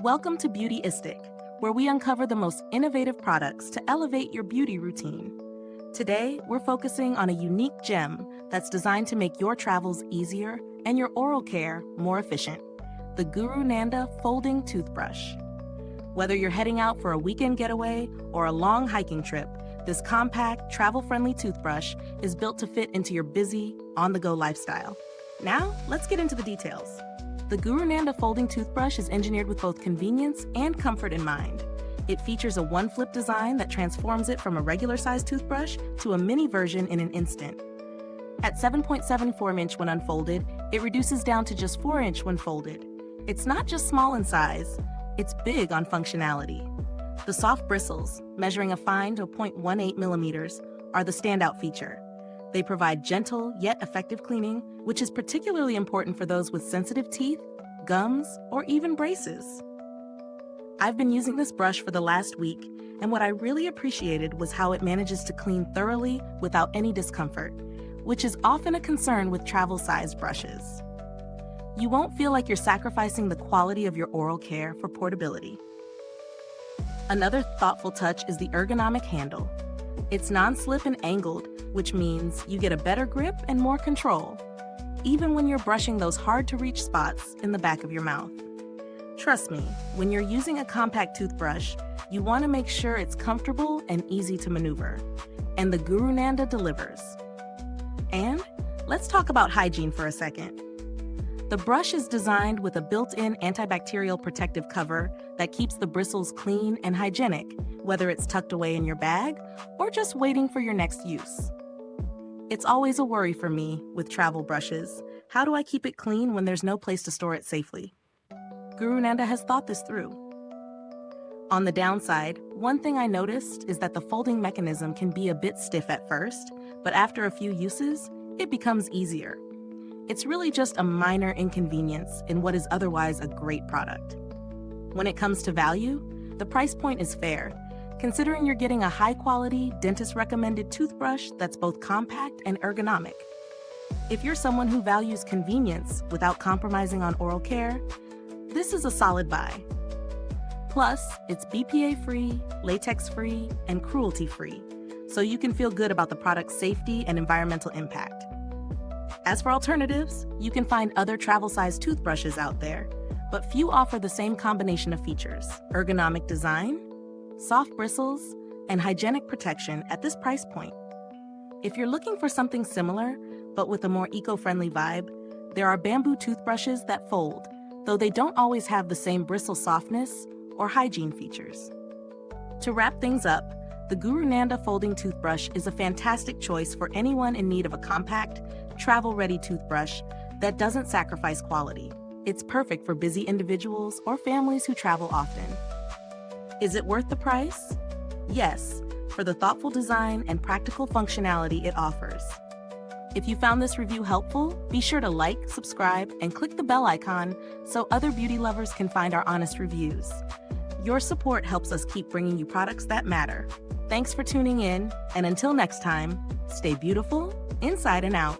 Welcome to Beautyistic, where we uncover the most innovative products to elevate your beauty routine. Today, we're focusing on a unique gem that's designed to make your travels easier and your oral care more efficient, the GuruNanda Folding Toothbrush. Whether you're heading out for a weekend getaway or a long hiking trip, this compact, travel-friendly toothbrush is built to fit into your busy, on-the-go lifestyle. Now, let's get into the details. The GuruNanda Folding Toothbrush is engineered with both convenience and comfort in mind. It features a one-flip design that transforms it from a regular-sized toothbrush to a mini version in an instant. At 7.74" when unfolded, it reduces down to just 4" when folded. It's not just small in size, it's big on functionality. The soft bristles, measuring a fine to 0.18 millimeters, are the standout feature. They provide gentle yet effective cleaning, which is particularly important for those with sensitive teeth, gums, or even braces. I've been using this brush for the last week, and what I really appreciated was how it manages to clean thoroughly without any discomfort, which is often a concern with travel-sized brushes. You won't feel like you're sacrificing the quality of your oral care for portability. Another thoughtful touch is the ergonomic handle. It's non-slip and angled, which means you get a better grip and more control, even when you're brushing those hard-to-reach spots in the back of your mouth. Trust me, when you're using a compact toothbrush, you want to make sure it's comfortable and easy to maneuver, and the GuruNanda delivers. And let's talk about hygiene for a second. The brush is designed with a built-in antibacterial protective cover that keeps the bristles clean and hygienic, whether it's tucked away in your bag or just waiting for your next use. It's always a worry for me with travel brushes. How do I keep it clean when there's no place to store it safely? GuruNanda has thought this through. On the downside, one thing I noticed is that the folding mechanism can be a bit stiff at first, but after a few uses, it becomes easier. It's really just a minor inconvenience in what is otherwise a great product. When it comes to value, the price point is fair, considering you're getting a high-quality, dentist-recommended toothbrush that's both compact and ergonomic. If you're someone who values convenience without compromising on oral care, this is a solid buy. Plus, it's BPA-free, latex-free, and cruelty-free, so you can feel good about the product's safety and environmental impact. As for alternatives, you can find other travel-sized toothbrushes out there, but few offer the same combination of features: ergonomic design, soft bristles, and hygienic protection at this price point. If you're looking for something similar, but with a more eco-friendly vibe, there are bamboo toothbrushes that fold, though they don't always have the same bristle softness or hygiene features. To wrap things up, the GuruNanda Folding Toothbrush is a fantastic choice for anyone in need of a compact, travel-ready toothbrush that doesn't sacrifice quality. It's perfect for busy individuals or families who travel often. Is it worth the price? Yes, for the thoughtful design and practical functionality it offers. If you found this review helpful, be sure to like, subscribe, and click the bell icon so other beauty lovers can find our honest reviews. Your support helps us keep bringing you products that matter. Thanks for tuning in, and until next time, stay beautiful, inside and out.